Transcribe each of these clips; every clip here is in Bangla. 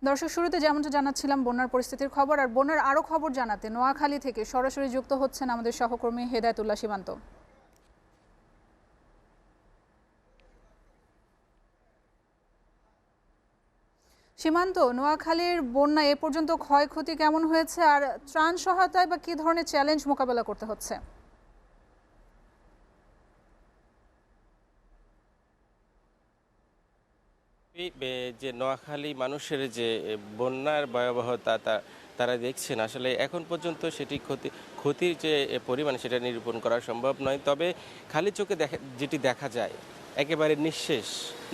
দর্শক, শুরুতে যেমনটা জানাচ্ছিলাম বন্যার পরিস্থিতির খবর, আর বন্যার আরও খবর জানাতে নোয়াখালী থেকে সরাসরি যুক্ত হচ্ছেন আমাদের সহকর্মী হেদায়েতুল্লাহ সীমান্ত। সীমান্ত, নোয়াখালীর বন্যা এ পর্যন্ত ক্ষয়ক্ষতি কেমন হয়েছে, আর ত্রাণ সহায়তায় বা কী ধরনের চ্যালেঞ্জ মোকাবেলা করতে হচ্ছে? যে নোয়াখালী মানুষের যে বন্যার ভয়াবহতা তারা দেখছেন, আসলে এখন পর্যন্ত সেটি ক্ষতির যে পরিমাণ সেটা নিরূপণ করা সম্ভব নয়। তবে খালি চোখে যেটি দেখা যায়, একেবারে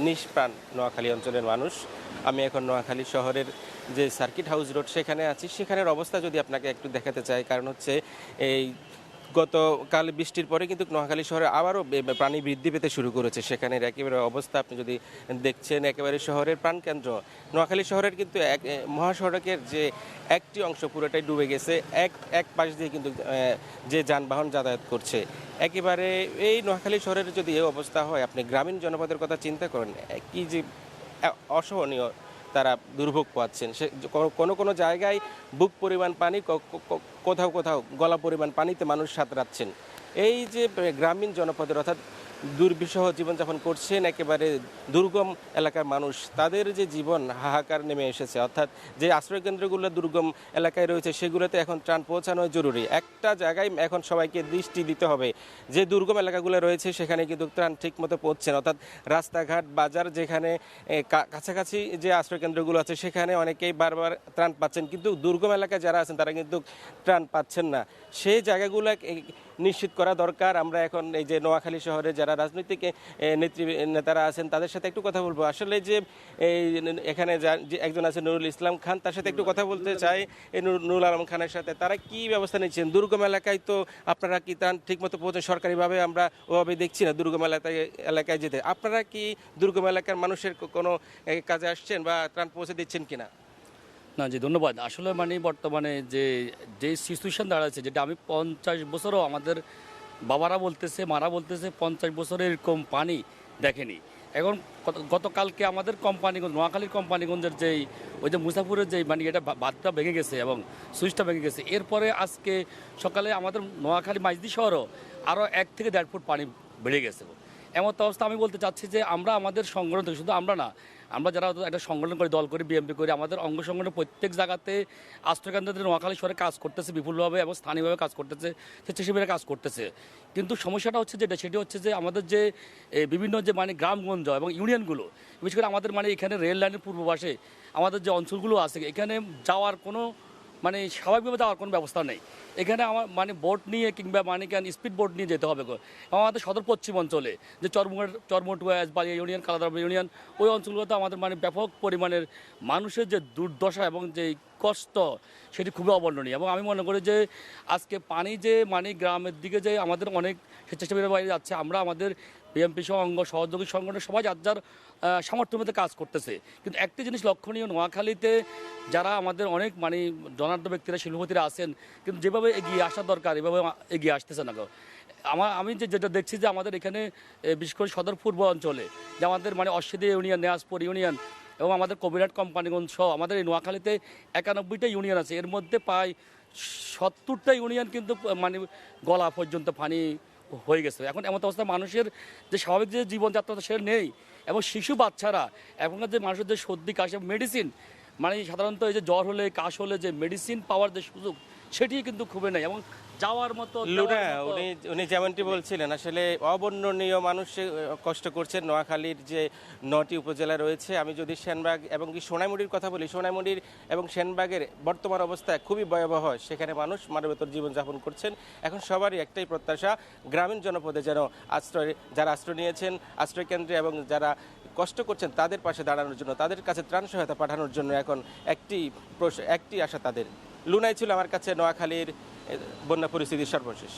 নিষ্প্রাণ নোয়াখালী অঞ্চলের মানুষ। আমি এখন নোয়াখালী শহরের যে সার্কিট হাউস রোড সেখানে আছি। সেখানের অবস্থা যদি আপনাকে একটু দেখাতে চাই, কারণ হচ্ছে এই গতকাল বৃষ্টির পরে কিন্তু নোয়াখালী শহরে আবারও পানি বৃদ্ধি পেতে শুরু করেছে। সেখানের একেবারে অবস্থা আপনি যদি দেখছেন, একেবারে শহরের প্রাণকেন্দ্র নোয়াখালী শহরের কিন্তু মহাসড়কের যে একটি অংশ পুরোটাই ডুবে গেছে। এক পাশ দিয়ে কিন্তু যে যানবাহন যাতায়াত করছে, একেবারে এই নোয়াখালী শহরের যদি এই অবস্থা হয়, আপনি গ্রামীণ জনপদের কথা চিন্তা করেন, কি যে অসহনীয় তারা দুর্ভোগ পাচ্ছেন। সে কোনো কোনো জায়গায় বুক পরিমাণ পানি, কোথাও কোথাও গলা পরিমাণ পানিতে মানুষ সাঁতরাচ্ছেন। এই যে গ্রামীণ জনপদের অর্থাৎ দুর্বিষহ জীবনযাপন করছেন একেবারে দুর্গম এলাকার মানুষ, তাদের যে জীবন হাহাকার নেমে এসেছে। অর্থাৎ যে আশ্রয়কেন্দ্রগুলো দুর্গম এলাকায় রয়েছে সেগুলোতে এখন ত্রাণ পৌঁছানো জরুরি। একটা জায়গায় এখন সবাইকে দৃষ্টি দিতে হবে, যে দুর্গম এলাকাগুলো রয়েছে সেখানে কিন্তু ত্রাণ ঠিকমতো পৌঁছছে না। অর্থাৎ রাস্তাঘাট, বাজার, যেখানে কাছাকাছি যে আশ্রয়কেন্দ্রগুলো আছে সেখানে অনেকেই বারবার ত্রাণ পাচ্ছেন, কিন্তু দুর্গম এলাকায় যারা আছেন তারা কিন্তু ত্রাণ পাচ্ছেন না। সেই জায়গাগুলো নিশ্চিত করা দরকার। আমরা এখন এই যে নোয়াখালী শহরে যারা রাজনৈতিক নেতারা আছেন তাদের সাথে একটু কথা বলবো। আসলে যে এখানে যে একজন আছে নুরুল ইসলাম খান, তার সাথে একটু কথা বলতে চাই। এই নুরুল আলম খানের সাথে তারা কি ব্যবস্থা নিচ্ছেন? দুর্গম এলাকায় তো আপনারা কি ত্রাণ ঠিকমতো পৌঁছে, সরকারিভাবে আমরা ওভাবে দেখছি না দুর্গম এলাকায় যেতে। আপনারা কি দুর্গম এলাকার মানুষের কোনো কাজে আসছেন বা ত্রাণ পৌঁছে দিচ্ছেন কিনা? না জি, ধন্যবাদ। আসলে বর্তমানে যে সিচুয়েশন দাঁড়াচ্ছে, যেটা আমি 50 বছরও আমাদের বাবারা বলতেছে, মারা বলতেছে 50 বছরে এরকম পানি দেখেনি। এখন গতকালকে আমাদের কোম্পানিগঞ্জ, নোয়াখালীর কোম্পানিগঞ্জের ওই যে মুসাফুরের এটা বাঁধটা ভেঙে গেছে এবং সুইচটা ভেঙে গেছে। এরপরে আজকে সকালে আমাদের নোয়াখালী মাইজদি শহরও আরও 1 থেকে 1.5 ফুট পানি বেড়ে গেছে। এমন অবস্থা আমি বলতে চাচ্ছি যে আমরা আমাদের সংগঠন থেকে, শুধু আমরা না, আমরা যারা একটা সংগঠন করি, দল করি, বিএমপি করি, আমাদের অঙ্গ সংগঠন প্রত্যেক জায়গাতে আশ্রয়কেন্দ্রদের নোয়াখালী শহরে কাজ করতেছে বিপুলভাবে এবং স্থানীয়ভাবে কাজ করতেছে, স্বেচ্ছাসেবীরা কাজ করতেছে। কিন্তু সমস্যাটা হচ্ছে সেটি হচ্ছে যে আমাদের যে বিভিন্ন যে গ্রামগঞ্জ এবং ইউনিয়নগুলো, বিশেষ করে আমাদের এখানে রেল লাইনের পূর্ব পাশে আমাদের যে অঞ্চলগুলো আছে, এখানে যাওয়ার কোনো স্বাভাবিকভাবে যাওয়ার কোনো ব্যবস্থা নেই। এখানে আমার বোট নিয়ে কিংবা স্পিড বোট নিয়ে যেতে হবে। আমাদের সদর পশ্চিম অঞ্চলে যে চরমট ওয়াজ বা ইউনিয়ন, কালাদার ইউনিয়ন, ওই অঞ্চলগুলোতে আমাদের ব্যাপক পরিমাণের মানুষের যে দুর্দশা এবং যে কষ্ট, সেটি খুবই অবর্ণনীয়। এবং আমি মনে করি যে আজকে পানি যে গ্রামের দিকে যে আমাদের অনেক স্বেচ্ছাসেবীরা বাইরে যাচ্ছে, আমরা আমাদের বিএমপি সহ অঙ্গ সহযোগী সংগঠন সবাই যার সামর্থ্যের মধ্যে কাজ করতেছে। কিন্তু একটি জিনিস লক্ষণীয়, নোয়াখালীতে যারা আমাদের অনেক জনাঢ্য ব্যক্তিরা, শিল্পপতিরা আছেন, কিন্তু যেভাবে এগিয়ে আসা দরকার এভাবে এগিয়ে আসতেছে না। আমি যেটা দেখছি যে আমাদের এখানে বিশেষ করে সদর পূর্ব অঞ্চলে যে আমাদের অশ্বদী ইউনিয়ন, নেয়াজপুর ইউনিয়ন এবং আমাদের কবিরাট কোম্পানিগঞ্জ সহ আমাদের এই নোয়াখালীতে 91টা ইউনিয়ন আছে। এর মধ্যে প্রায় 70টা ইউনিয়ন কিন্তু গলা পর্যন্ত পানি হয়ে গেছে। এখন এমন অবস্থায় মানুষের যে স্বাভাবিক যে জীবনযাত্রা সেটা নেই, এবং শিশু বাচ্চারা, এখনকার যে মানুষের যে সর্দি কাশি মেডিসিন, সাধারণত এই যে জ্বর হলে, কাশ হলে যে মেডিসিন পাওয়ার যে সুযোগ, সেটি কিন্তু খুবই নেই। এবং যাওয়ার মতো উনি যেমনটি বলছিলেন, আসলে অবর্ণনীয় মানুষ কষ্ট করছেন। নোয়াখালীর যে 9টি উপজেলা রয়েছে, আমি যদি সেনবাগ এবং সোনাইমুড়ির কথা বলি, সোনাইমুড়ির এবং সেনবাগের বর্তমান অবস্থা খুবই ভয়াবহ। সেখানে মানুষ মানবেতর জীবনযাপন করছেন। এখন সবারই একটাই প্রত্যাশা, গ্রামীণ জনপদে যেন যারা আশ্রয় নিয়েছেন আশ্রয়কেন্দ্রে এবং যারা কষ্ট করছেন তাদের পাশে দাঁড়ানোর জন্য, তাদের কাছে ত্রাণ সহায়তা পাঠানোর জন্য এখন একটি আশা তাদের। লুনাই ছিল আমার কাছে নোয়াখালীর বন্যা পরিস্থিতির সর্বশেষ।